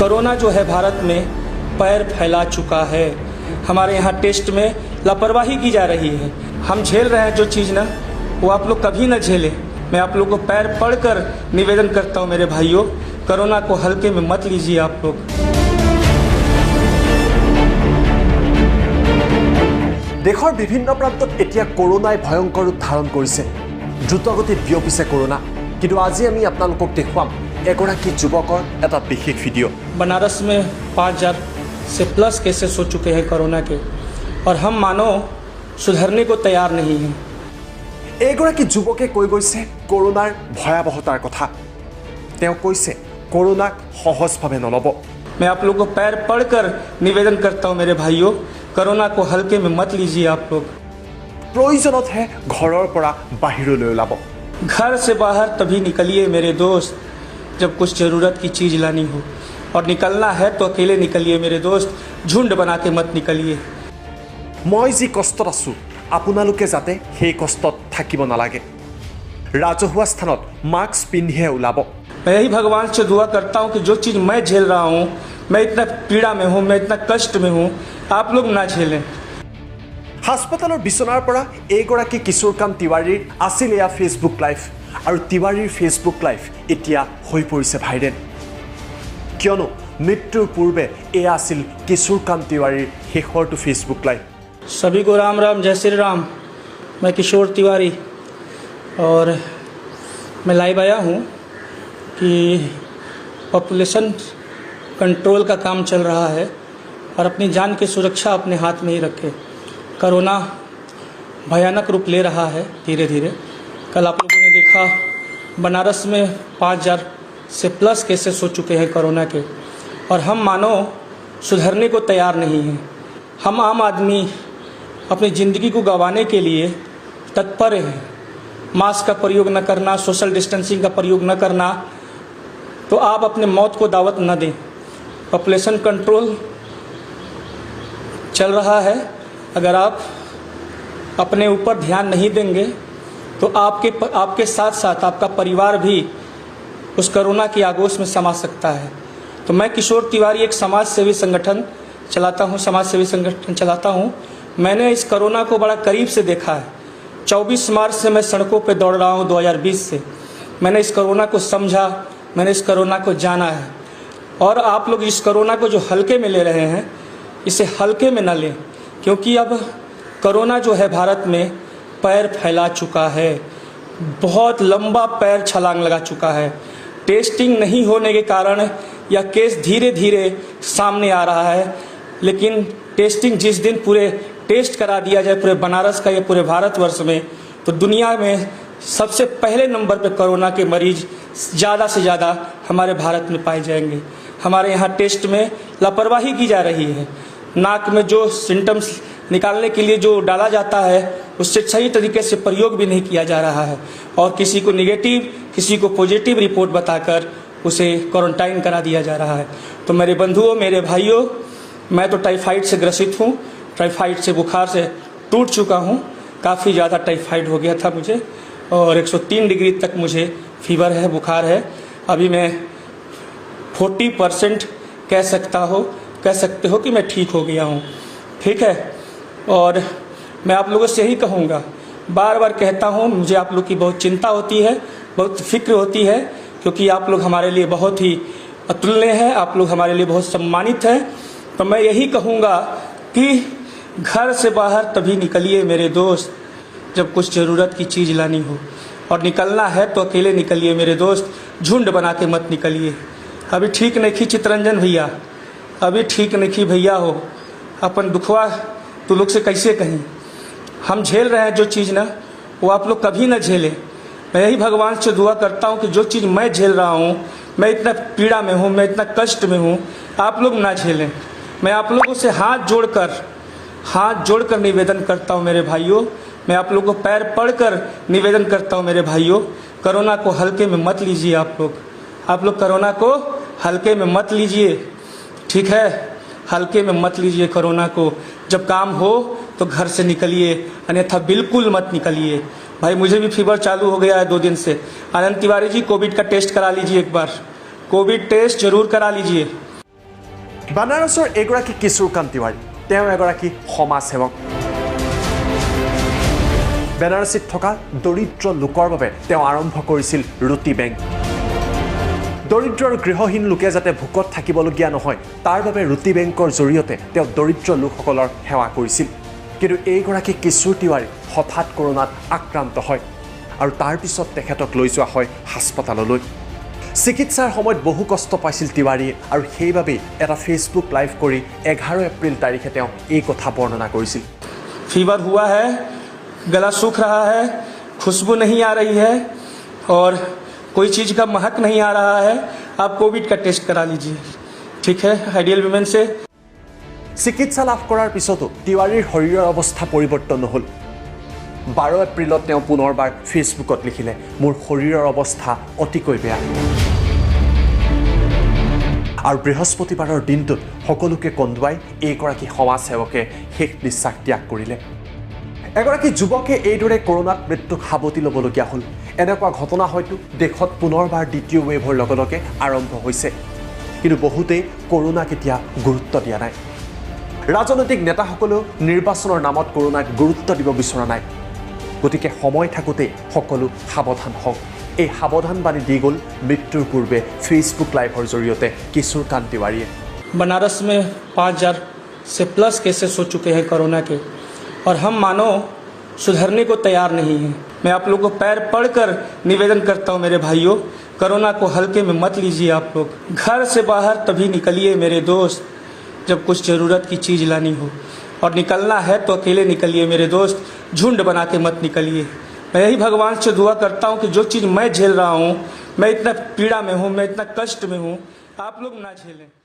Corona जो है भारत में पैर फैला चुका है। हमारे यहाँ टेस्ट में लापरवाही की जा रही है। हम झेल रहे हैं जो चीज़ ना, वो आप लोग कभी ना झेलें। मैं आप लोग को पैर पड़कर निवेदन करता हूँ मेरे भाइयों, कोरोना को हल्के में मत लीजिए आप लोग। देशर विभिन्न प्रांतत एतिया कोरोनाय भयंकर रूप धारण करिছে। द्रुतगतित बियपिছে कोरोना, किन्तु আজি আমি আপোনালোকক দেখুৱাম एगराकी युवकर एटा विशेष भिडिओ। बनारस में 5000 से प्लस केसेस हो चुके हैं कोरोना के, और हम मानो सुधरने को तैयार नहीं हैं। एगराकी युवके কৈ গৈছে कोरोनार भयावहतार कथा। তেওঁ কৈছে कोरोनाक सहजभाৱে नलব। मैं आप लोगों को पैर पड़कर निवेदन करता हूँ मेरे भाइयों, कोरोना को हल्के में मत लीजिए आप लोग। प्रयोजनतহে घৰৰ পৰা बाहिरলৈ ওলাব। घर से बाहर तभी निकलिए मेरे दोस्त जब कुछ ज़रूरत की चीज़ लानी हो, और निकलना है तो अकेले निकलिए मेरे दोस्त, झुंड बना के मत निकलिए। मैं जी कष्टत आছোঁ আপোনালোকে যাতে সেই কষ্টত থাকিব নালাগে। राजहुआ स्थानत मास्क पिंधिए ওলাব। मैं यही भगवान से दुआ करता हूँ कि जो चीज़ मैं झेल रहा हूँ, मैं इतना पीड़ा में हूँ, मैं इतना कष्ट में हूँ, आप लोग ना झेलें। हास्पाताলৰ बिছনাৰ পৰা एगराकी किशोरकांत तिवारीৰ আছিল এয়া फेसबुक लाइव, और तिवारीर फेसबुक लाइव এতিয়া হৈ পৰিছে ভাইৰেল। কিয়নো মৃত্যুৰ পূৰ্বে এয়া আছিল किशोरकांत तिवारीर শেষৰটো फेसबुक लाइव। सभी को राम राम, जय श्री राम। मैं किशोर तिवारी, और मैं लाइव आया हूँ कि पॉपुलेशन कंट्रोल का काम चल रहा है, और अपनी जान की सुरक्षा अपने हाथ में ही रखें। कोरोना भयानक रूप ले रहा है धीरे धीरे। कल आप लोगों ने देखा बनारस में 5000 से प्लस केसेस हो चुके हैं कोरोना के, और हम मानो सुधरने को तैयार नहीं हैं। हम आम आदमी अपनी ज़िंदगी को गंवाने के लिए तत्पर हैं। मास्क का प्रयोग न करना, सोशल डिस्टेंसिंग का प्रयोग न करना, तो आप अपने मौत को दावत न दें। पॉपुलेशन कंट्रोल चल रहा है, अगर आप अपने ऊपर ध्यान नहीं देंगे तो आपके साथ साथ आपका परिवार भी उस कोरोना की आगोश में समा सकता है। तो मैं किशोर तिवारी एक समाज सेवी संगठन चलाता हूँ। मैंने इस कोरोना को बड़ा करीब से देखा है। 24 मार्च से मैं सड़कों पे दौड़ रहा हूँ 2020 से। मैंने इस कोरोना को समझा, मैंने इस कोरोना को जाना है। और आप लोग इस कोरोना को जो हल्के में ले रहे हैं, इसे हल्के में न लें, क्योंकि अब कोरोना जो है भारत में पैर फैला चुका है। बहुत लंबा पैर छलांग लगा चुका है। टेस्टिंग नहीं होने के कारण यह केस धीरे धीरे सामने आ रहा है, लेकिन टेस्टिंग जिस दिन पूरे टेस्ट करा दिया जाए पूरे बनारस का या पूरे भारतवर्ष में, तो दुनिया में सबसे पहले नंबर पे कोरोना के मरीज ज़्यादा से ज़्यादा हमारे भारत में पाए जाएंगे। हमारे यहाँ टेस्ट में लापरवाही की जा रही है। नाक में जो सिम्टम्स निकालने के लिए जो डाला जाता है, उससे सही तरीके से प्रयोग भी नहीं किया जा रहा है, और किसी को निगेटिव किसी को पॉजिटिव रिपोर्ट बताकर उसे क्वारंटाइन करा दिया जा रहा है। तो मेरे बंधुओं, मेरे भाइयों, मैं तो टाइफाइड से ग्रसित हूँ। टाइफाइड से बुखार से टूट चुका हूँ। काफ़ी ज़्यादा टाइफाइड हो गया था मुझे, और 103 डिग्री तक मुझे फीवर है, बुखार है। अभी मैं 40% कह सकते हो कि मैं ठीक हो गया हूँ। ठीक है, और मैं आप लोगों से यही कहूँगा, बार बार कहता हूँ, मुझे आप लोग की बहुत चिंता होती है, बहुत फिक्र होती है, क्योंकि आप लोग हमारे लिए बहुत ही अतुल्य हैं, आप लोग हमारे लिए बहुत सम्मानित हैं। तो मैं यही कहूँगा कि घर से बाहर तभी निकलिए मेरे दोस्त जब कुछ ज़रूरत की चीज़ लानी हो, और निकलना है तो अकेले निकलिए मेरे दोस्त, झुंड बना के मत निकलिए। अभी ठीक नहीं खी चितरंजन भैया, अभी ठीक नहीं खी भैया हो, अपन दुखवा तो लोग से कैसे कहीं। हम झेल रहे हैं जो चीज़ ना, वो आप लोग कभी ना झेलें। मैं यही भगवान से दुआ करता हूँ कि जो चीज़ मैं झेल रहा हूँ, मैं इतना पीड़ा में हूँ, मैं इतना कष्ट में हूँ, आप लोग ना झेलें। मैं आप लोगों से हाथ जोड़कर निवेदन करता हूँ मेरे भाइयों, मैं आप लोगों को पैर पड़कर निवेदन करता हूँ मेरे भाइयों, कोरोना को हल्के में मत लीजिए आप लोग कोरोना को हल्के में मत लीजिए। ठीक है, हल्के में मत लीजिए कोरोना को। जब काम हो तो घर से निकलिए, अन्यथा बिल्कुल मत निकलिए। भाई मुझे भी फीवर चालू हो गया है 2 दिन से। आनंद तिवारी जी, कोविड का टेस्ट करा लीजिए, एक बार कोविड टेस्ट जरूर करा लीजिए। বানাৰসৰ এগৰাকী কিশোৰকান্ত তিৱাৰী তেওঁ এগৰাকী সমাজসেৱক বেনাৰসীত থকা দৰিদ্ৰ লোকৰ বাবে তেওঁ আৰম্ভ কৰিছিল ৰুটি বেংক দৰিদ্ৰ আৰু গৃহহীন লোকে যাতে ভোকত থাকিবলগীয়া নহয় তাৰ বাবে ৰুটি বেংকৰ জৰিয়তে তেওঁ দৰিদ্ৰ লোকসকলৰ সেৱা কৰিছিল কিন্তু এইগৰাকী কিশোৰ তিৱাৰী হঠাৎ কৰোনাত আক্ৰান্ত হয় আৰু তাৰ পিছত তেখেতক লৈ যোৱা হয় হাস্পতাললৈ চিকিৎসাৰ সময়ত বহু কষ্ট পাইছিল তিৱাৰীয়ে আৰু সেইবাবেই এটা ফেচবুক লাইভ কৰি 11 এপ্ৰিল তাৰিখে তেওঁ এই কথা বৰ্ণনা কৰিছিল फीवर हुआ है गला सूख रहा है खुशबू नहीं आ रही है और कोई चीज़ का महक नहीं आ रहा है आप कोविड का टेस्ट करा लीजिए ठीक है आइडियल विमेन से চিকিৎসা লাভ কৰাৰ পিছতো তিৱাৰীৰ শৰীৰৰ অৱস্থা পৰিৱৰ্তন নহ'ল 12 এপ্ৰিলত তেওঁ পুনৰবাৰ ফেচবুকত লিখিলে মোৰ শৰীৰৰ অৱস্থা অতিকৈ বেয়া আৰু বৃহস্পতিবাৰৰ দিনটোত সকলোকে কন্দুৱাই এইগৰাকী সমাজসেৱকে শেষ নিশ্বাস ত্যাগ কৰিলে এগৰাকী যুৱকে এইদৰে কৰোনাত মৃত্যুক সাৱটি ল'বলগীয়া হ'ল এনেকুৱা ঘটনা হয়তো দেশত পুনৰবাৰ দ্বিতীয় ৱেভৰ লগে লগে আৰম্ভ হৈছে কিন্তু বহুতেই কৰোনাক এতিয়া গুৰুত্ব দিয়া নাই ৰাজনৈতিক নেতাসকলেও নিৰ্বাচনৰ নামত কৰোনাক গুৰুত্ব দিব বিচৰা নাই গতিকে সময় থাকোঁতে সকলো সাৱধান হওক এই সাৱধানবাণী দি গ'ল মৃত্যুৰ পূৰ্বে ফেচবুক লাইভৰ জৰিয়তে কিশোৰকান্ত তিৱাৰীয়ে बनारस में 5000 से प्लस केसेस हो चुके हैं कोरोना के और हम मानो सुधरने को तैयार नहीं हैं मैं आप लोगों को पैर पड़कर निवेदन करता हूं मेरे भाइयों कोरोना को हल्के में मत लीजिए आप लोग घर से बाहर तभी निकलिए मेरे दोस्त जब कुछ ज़रूरत की चीज़ लानी हो और निकलना है तो अकेले निकलिए मेरे दोस्त झुंड बना के मत निकलिए मैं यही भगवान से दुआ करता हूँ कि जो चीज़ मैं झेल रहा हूँ मैं इतना पीड़ा में हूँ मैं इतना कष्ट में हूँ आप लोग ना झेलें